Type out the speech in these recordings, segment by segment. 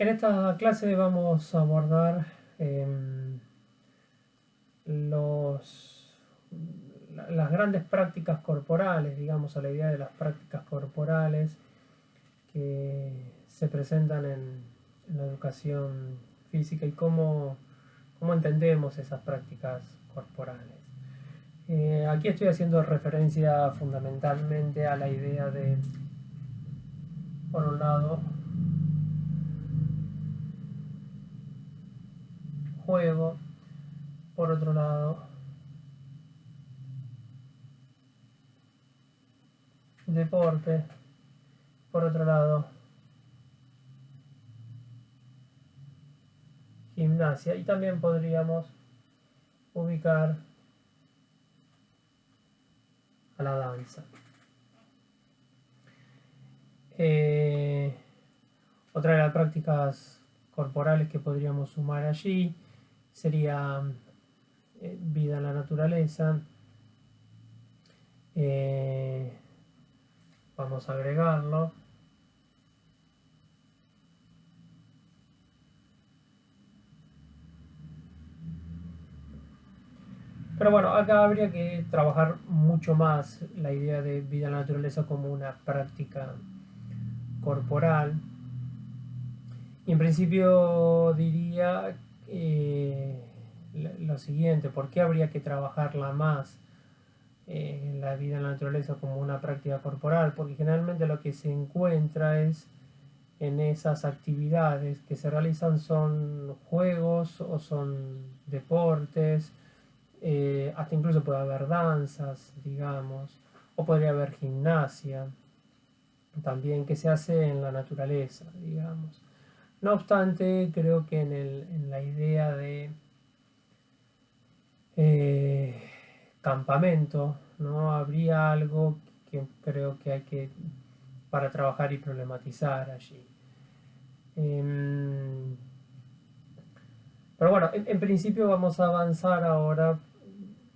En esta clase vamos a abordar las grandes prácticas corporales, digamos, a la idea de las prácticas corporales que se presentan en la educación física y cómo entendemos esas prácticas corporales. Aquí estoy haciendo referencia fundamentalmente a la idea de, por un lado, juego, por otro lado, deporte, por otro lado, gimnasia, y también podríamos ubicar a la danza. Otra de las prácticas corporales que podríamos sumar allí sería vida en la naturaleza. Vamos a agregarlo. Pero bueno, acá habría que trabajar mucho más la idea de vida en la naturaleza como una práctica corporal. Y en principio diría lo siguiente: ¿por qué habría que trabajarla más la vida en la naturaleza como una práctica corporal? Porque generalmente lo que se encuentra es en esas actividades que se realizan son juegos o son deportes, hasta incluso puede haber danzas, digamos, o podría haber gimnasia también que se hace en la naturaleza, digamos. No obstante, creo que en la idea de eh, campamento, ¿no? Habría algo que creo que hay que para trabajar y problematizar allí. Pero bueno, en principio vamos a avanzar ahora,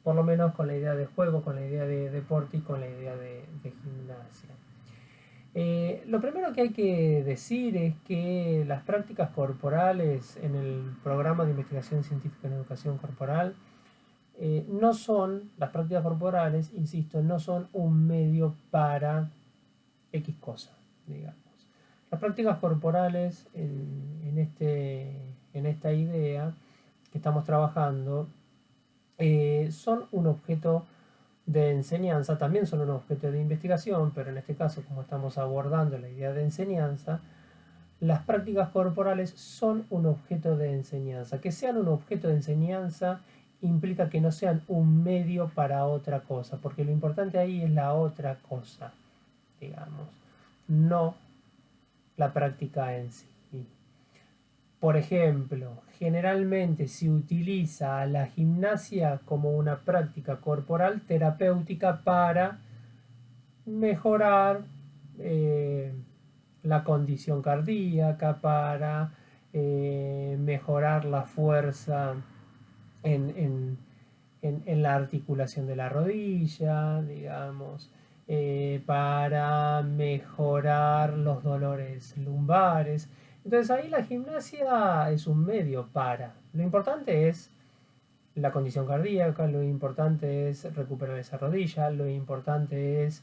por lo menos con la idea de juego, con la idea de deporte y con la idea de gimnasia. Lo primero que hay que decir es que las prácticas corporales en el programa de investigación científica en educación corporal no son, las prácticas corporales, insisto, no son un medio para X cosa, digamos. Las prácticas corporales en esta idea que estamos trabajando son un objeto de enseñanza, también son un objeto de investigación, pero en este caso, como estamos abordando la idea de enseñanza, las prácticas corporales son un objeto de enseñanza. Que sean un objeto de enseñanza implica que no sean un medio para otra cosa, porque lo importante ahí es la otra cosa, digamos, no la práctica en sí. Por ejemplo, generalmente se utiliza la gimnasia como una práctica corporal terapéutica para mejorar eh, la condición cardíaca, para mejorar la fuerza en, en, en, la articulación de la rodilla, digamos, para mejorar los dolores lumbares. Entonces ahí la gimnasia es un medio para. Lo importante es la condición cardíaca, lo importante es recuperar esa rodilla, lo importante es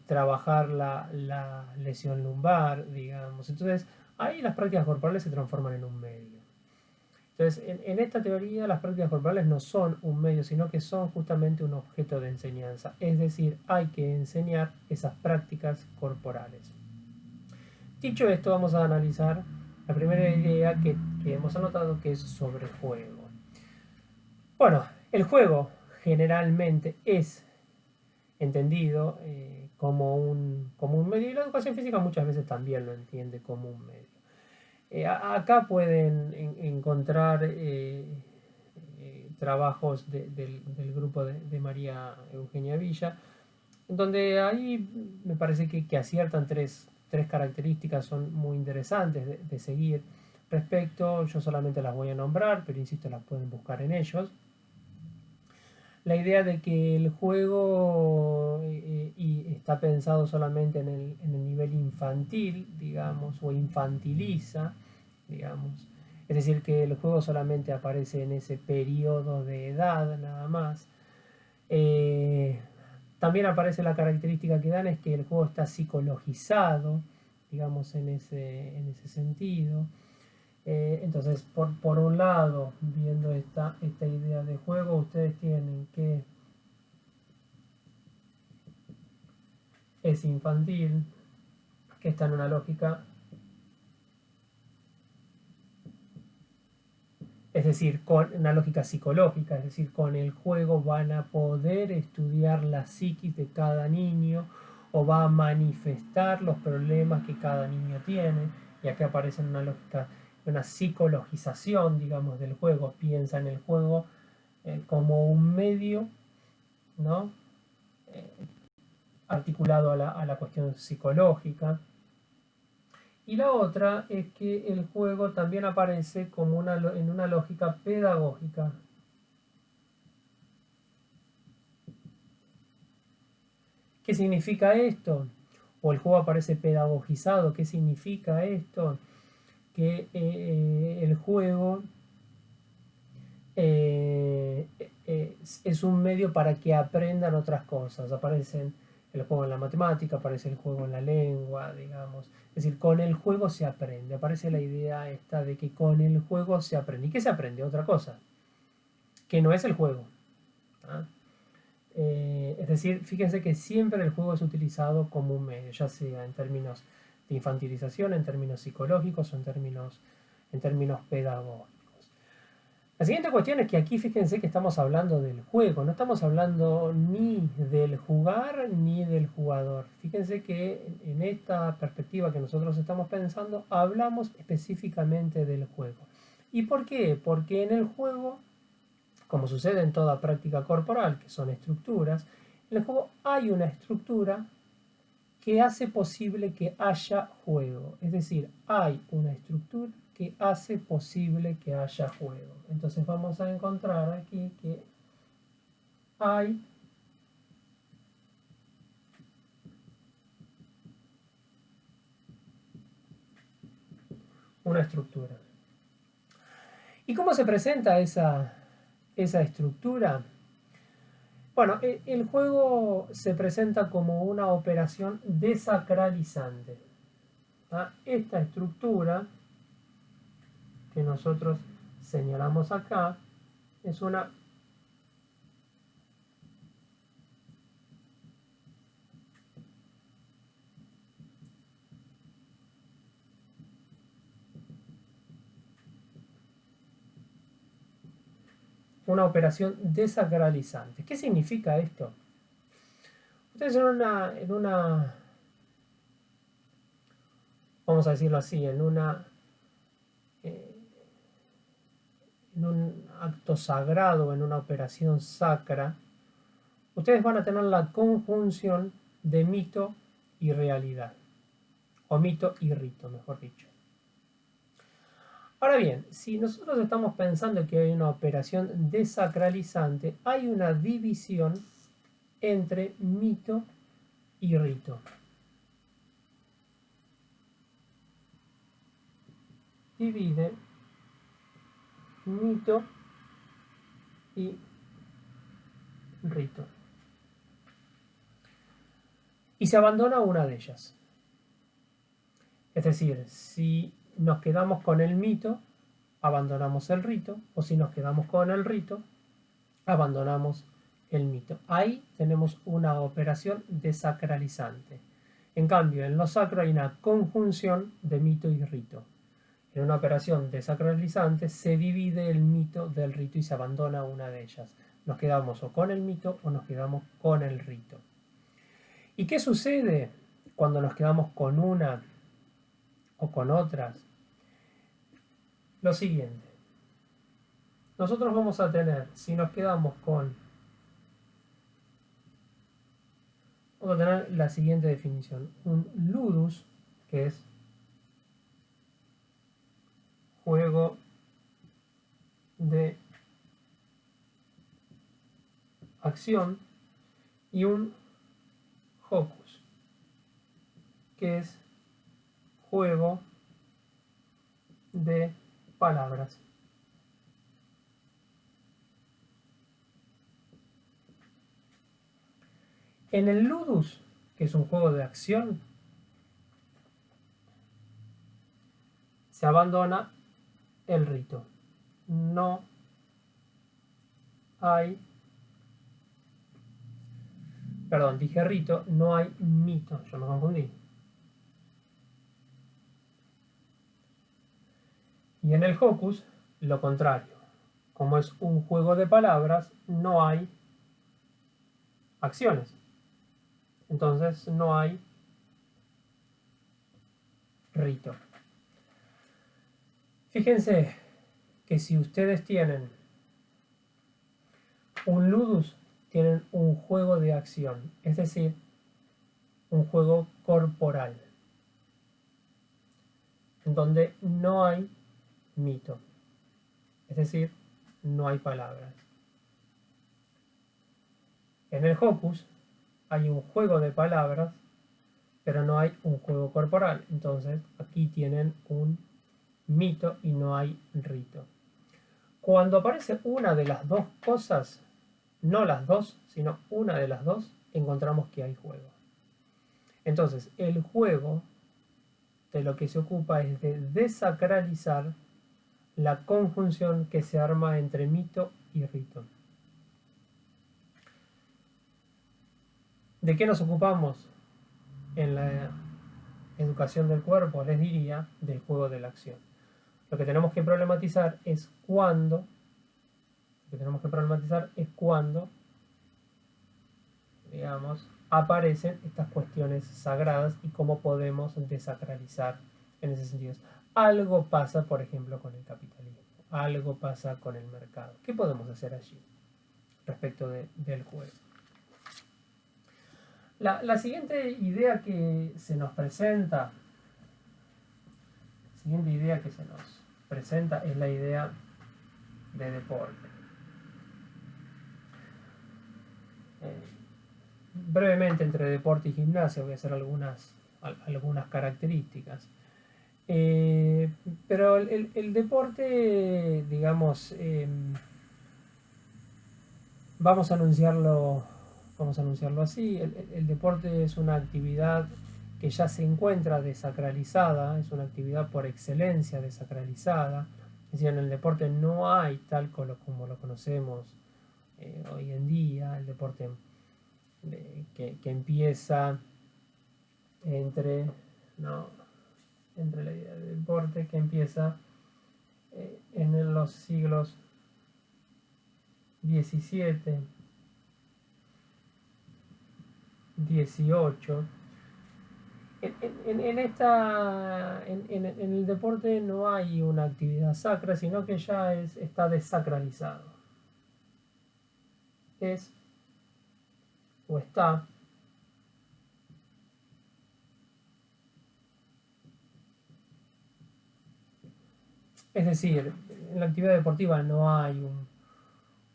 trabajar la lesión lumbar, digamos. Entonces ahí las prácticas corporales se transforman en un medio. Entonces, en esta teoría las prácticas corporales no son un medio, sino que son justamente un objeto de enseñanza. Es decir, hay que enseñar esas prácticas corporales. Dicho esto, vamos a analizar la primera idea que hemos anotado, que es sobre juego. Bueno, el juego generalmente es entendido como un medio, y la educación física muchas veces también lo entiende como un medio. Acá pueden encontrar trabajos del grupo de María Eugenia Villa, donde ahí me parece que aciertan tres características, son muy interesantes de seguir respecto. Yo solamente las voy a nombrar, pero insisto, las pueden buscar en ellos. La idea de que el juego y está pensado solamente en el nivel infantil, digamos, o infantiliza digamos. Es decir, que el juego solamente aparece en ese periodo de edad nada más. También aparece la característica que dan es que el juego está psicologizado, digamos, en ese sentido. Entonces, por un lado, viendo esta idea de juego, ustedes tienen que es infantil, que está en una lógica, es decir, con una lógica psicológica, es decir, con el juego van a poder estudiar la psiquis de cada niño o va a manifestar los problemas que cada niño tiene, y aquí aparece una lógica, una psicologización, digamos, del juego. Piensa en el juego como un medio, ¿no? Eh, articulado a la cuestión psicológica. Y la otra es que el juego también aparece como en una lógica pedagógica. ¿Qué significa esto? O el juego aparece pedagogizado. ¿Qué significa esto? Que el juego es un medio para que aprendan otras cosas. Aparecen el juego en la matemática, aparece el juego en la lengua, digamos. Es decir, con el juego se aprende. Aparece la idea esta de que con el juego se aprende. ¿Y qué se aprende? Otra cosa, que no es el juego. ¿Ah? Es decir, fíjense que siempre el juego es utilizado como un medio, ya sea en términos de infantilización, en términos psicológicos o en términos pedagógicos. La siguiente cuestión es que aquí fíjense que estamos hablando del juego, no estamos hablando ni del jugar ni del jugador. Fíjense que en esta perspectiva que nosotros estamos pensando, hablamos específicamente del juego. ¿Y por qué? Porque en el juego, como sucede en toda práctica corporal, que son estructuras, en el juego hay una estructura que hace posible que haya juego. Es decir, hay una estructura que hace posible que haya juego. Entonces vamos a encontrar aquí que hay una estructura. ¿Y cómo se presenta esa estructura? Bueno, el juego se presenta como una operación desacralizante. Esta estructura que nosotros señalamos acá es una operación desacralizante. ¿Qué significa esto? Ustedes vamos a decirlo así, eh, en un acto sagrado, en una operación sacra, ustedes van a tener la conjunción de mito y realidad, o mito y rito, mejor dicho. Ahora bien, si nosotros estamos pensando que hay una operación desacralizante, hay una división entre mito y rito. Divide mito y rito. Y se abandona una de ellas. Es decir, si nos quedamos con el mito, abandonamos el rito, o si nos quedamos con el rito, abandonamos el mito. Ahí tenemos una operación desacralizante. En cambio, en lo sacro hay una conjunción de mito y rito. En una operación desacralizante se divide el mito del rito y se abandona una de ellas. Nos quedamos o con el mito o nos quedamos con el rito. ¿Y qué sucede cuando nos quedamos con una o con otras? Lo siguiente. Nosotros vamos a tener, si nos quedamos con... Vamos a tener la siguiente definición. Un ludus, que es juego de acción, y un hocus, que es juego de palabras. En el Ludus, que es un juego de acción, se abandona el rito. No hay, perdón, dije rito, no hay mito, yo me confundí. Y en el Hocus, lo contrario. Como es un juego de palabras, no hay acciones. Entonces no hay rito. Fíjense que si ustedes tienen un Ludus, tienen un juego de acción, es decir, un juego corporal, en donde no hay mito, es decir, no hay palabras. En el Hocus hay un juego de palabras, pero no hay un juego corporal, entonces aquí tienen un mito y no hay rito. Cuando aparece una de las dos cosas, no las dos, sino una de las dos, encontramos que hay juego. Entonces, el juego de lo que se ocupa es de desacralizar la conjunción que se arma entre mito y rito. ¿De qué nos ocupamos en la educación del cuerpo? Les diría del juego de la acción. Lo que tenemos que problematizar es cuándo, digamos, aparecen estas cuestiones sagradas y cómo podemos desacralizar en ese sentido. Algo pasa, por ejemplo, con el capitalismo, algo pasa con el mercado. ¿Qué podemos hacer allí respecto del juego? La siguiente idea que se nos presenta, es la idea de deporte. Brevemente, entre deporte y gimnasia voy a hacer algunas características. Pero el deporte, digamos, vamos a anunciarlo así. El deporte es una actividad que ya se encuentra desacralizada, es una actividad por excelencia desacralizada. Es decir, en el deporte no hay tal como lo conocemos hoy en día, el deporte que empieza entre la idea de deporte que empieza en los siglos XVII, XVIII. En el deporte no hay una actividad sacra, sino que ya está desacralizado. Es o está es decir, en la actividad deportiva no hay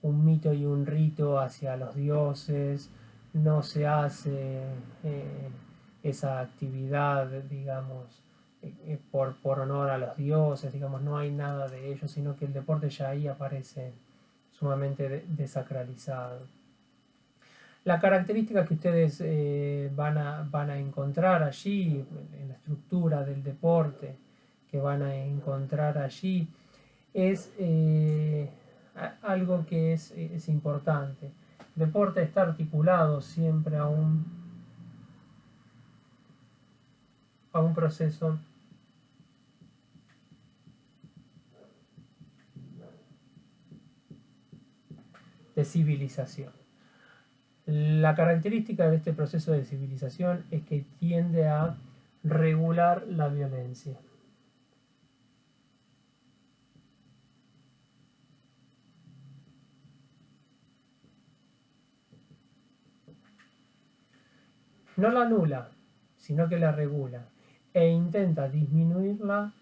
un mito y un rito hacia los dioses, no se hace esa actividad, digamos, por honor a los dioses, digamos, no hay nada de ello, sino que el deporte ya ahí aparece sumamente desacralizado. La característica que ustedes van a encontrar allí, en la estructura del deporte, que van a encontrar allí, es algo que es importante. El deporte está articulado siempre a un proceso de civilización. La característica de este proceso de civilización es que tiende a regular la violencia. No la anula, sino que la regula e intenta disminuirla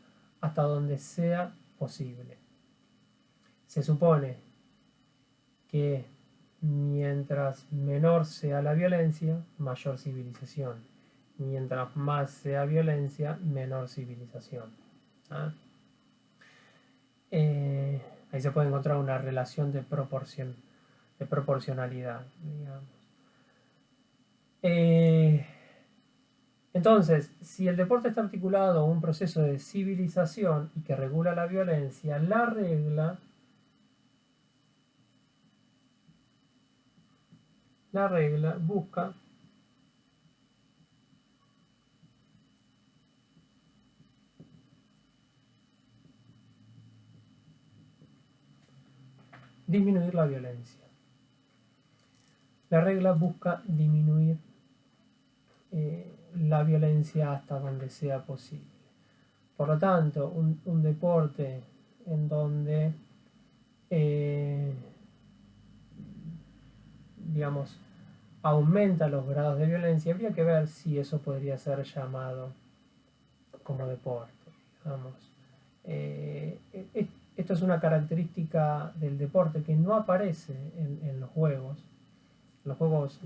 hasta donde sea posible. Se supone que mientras menor sea la violencia, mayor civilización. Mientras más sea violencia, menor civilización. ¿Ah? ahí se puede encontrar una relación de proporcionalidad, digamos. Entonces, si el deporte está articulado a un proceso de civilización y que regula la violencia, la regla busca disminuir la violencia. La regla busca disminuir la violencia hasta donde sea posible. Por lo tanto, un deporte en donde, digamos, aumenta los grados de violencia, habría que ver si eso podría ser llamado como deporte, digamos. Esto es una característica del deporte que no aparece en los juegos. Los juegos,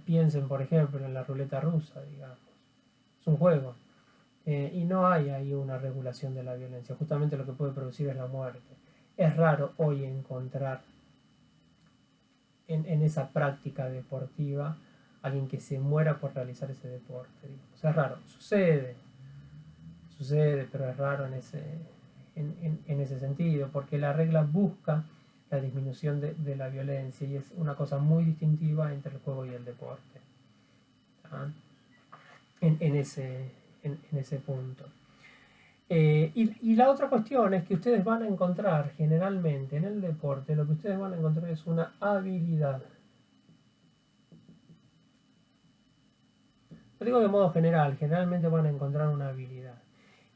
piensen por ejemplo en la ruleta rusa, digamos. Es un juego. Y no hay ahí una regulación de la violencia. Justamente lo que puede producir es la muerte. Es raro hoy encontrar en esa práctica deportiva alguien que se muera por realizar ese deporte. Digamos. Es raro. Sucede, pero es raro en ese sentido, porque la regla busca la disminución de la violencia y es una cosa muy distintiva entre el juego y el deporte. En ese punto. Y la otra cuestión es que ustedes van a encontrar generalmente en el deporte, lo que ustedes van a encontrar es una habilidad. Lo digo de modo general, generalmente van a encontrar una habilidad.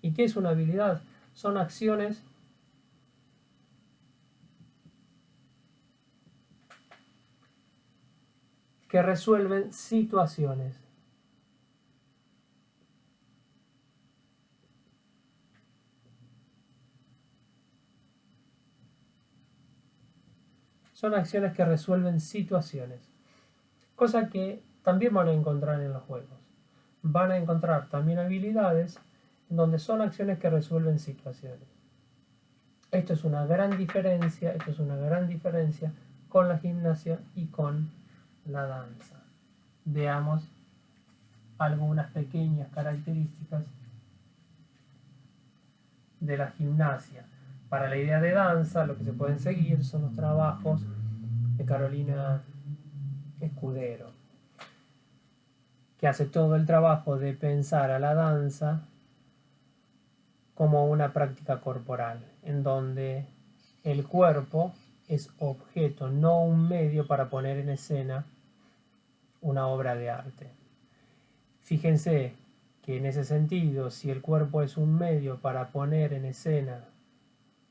¿Y qué es una habilidad? Son acciones que resuelven situaciones. Son acciones que resuelven situaciones. Cosa que también van a encontrar en los juegos. Van a encontrar también habilidades donde son acciones que resuelven situaciones. Esto es una gran diferencia con la gimnasia y con la danza. Veamos algunas pequeñas características de la gimnasia. Para la idea de danza, lo que se pueden seguir son los trabajos de Carolina Escudero, que hace todo el trabajo de pensar a la danza como una práctica corporal, en donde el cuerpo es objeto, no un medio para poner en escena una obra de arte. Fíjense que en ese sentido, si el cuerpo es un medio para poner en escena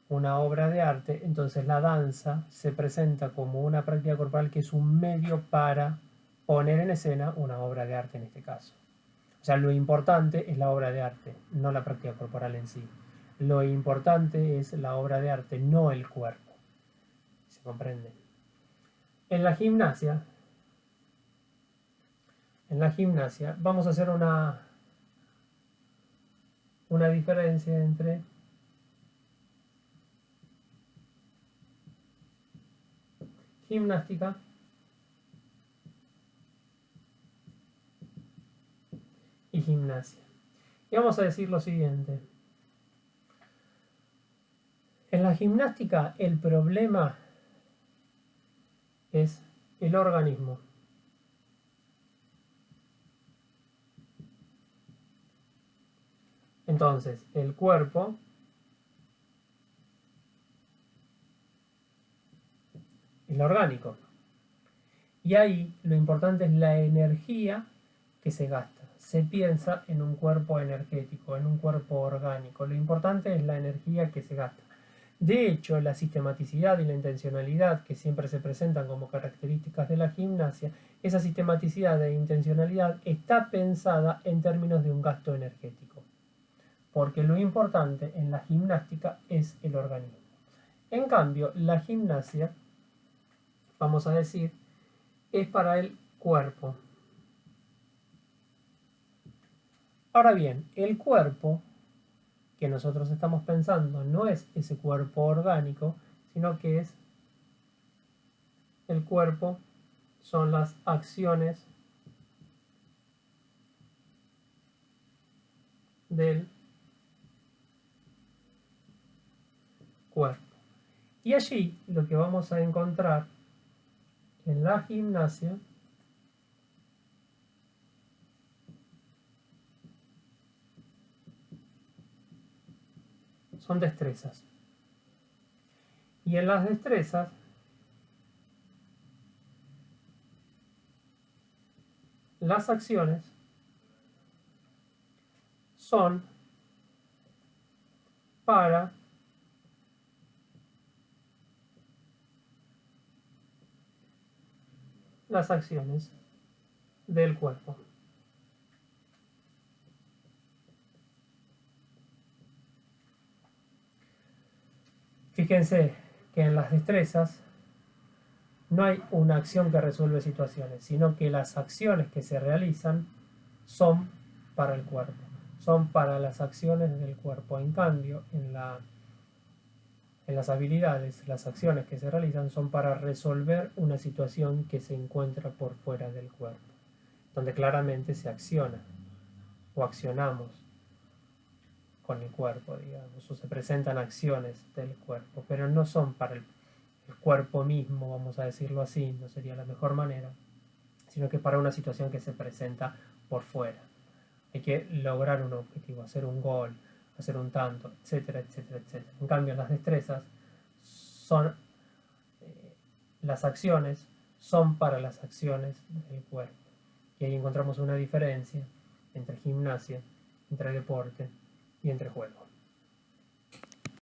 una obra de arte, entonces la danza se presenta como una práctica corporal que es un medio para poner en escena una obra de arte en este caso. O sea, lo importante es la obra de arte, no la práctica corporal en sí. Lo importante es la obra de arte, no el cuerpo. ¿Se comprende? En la gimnasia vamos a hacer una diferencia entre gimnástica y gimnasia. Y vamos a decir lo siguiente. En la gimnástica el problema es el organismo. Entonces, el cuerpo es lo orgánico. Y ahí lo importante es la energía que se gasta. Se piensa en un cuerpo energético, en un cuerpo orgánico. Lo importante es la energía que se gasta. De hecho, la sistematicidad y la intencionalidad que siempre se presentan como características de la gimnasia, esa sistematicidad e intencionalidad está pensada en términos de un gasto energético. Porque lo importante en la gimnástica es el organismo. En cambio, la gimnasia, vamos a decir, es para el cuerpo. Ahora bien, el cuerpo, que nosotros estamos pensando no es ese cuerpo orgánico, sino que es el cuerpo, son las acciones del cuerpo. Y allí lo que vamos a encontrar en la gimnasia son destrezas. Y en las destrezas las acciones son para las acciones del cuerpo. Fíjense que en las destrezas no hay una acción que resuelve situaciones, sino que las acciones que se realizan son para el cuerpo, son para las acciones del cuerpo. En cambio, en las habilidades, las acciones que se realizan son para resolver una situación que se encuentra por fuera del cuerpo, donde claramente se acciona o accionamos con el cuerpo, digamos, o se presentan acciones del cuerpo, pero no son para el cuerpo mismo, vamos a decirlo así, no sería la mejor manera, sino que para una situación que se presenta por fuera. Hay que lograr un objetivo, hacer un gol, hacer un tanto, etcétera, etcétera, etcétera. En cambio, las destrezas son las acciones, son para las acciones del cuerpo. Y ahí encontramos una diferencia entre gimnasia, entre deporte y entre juego.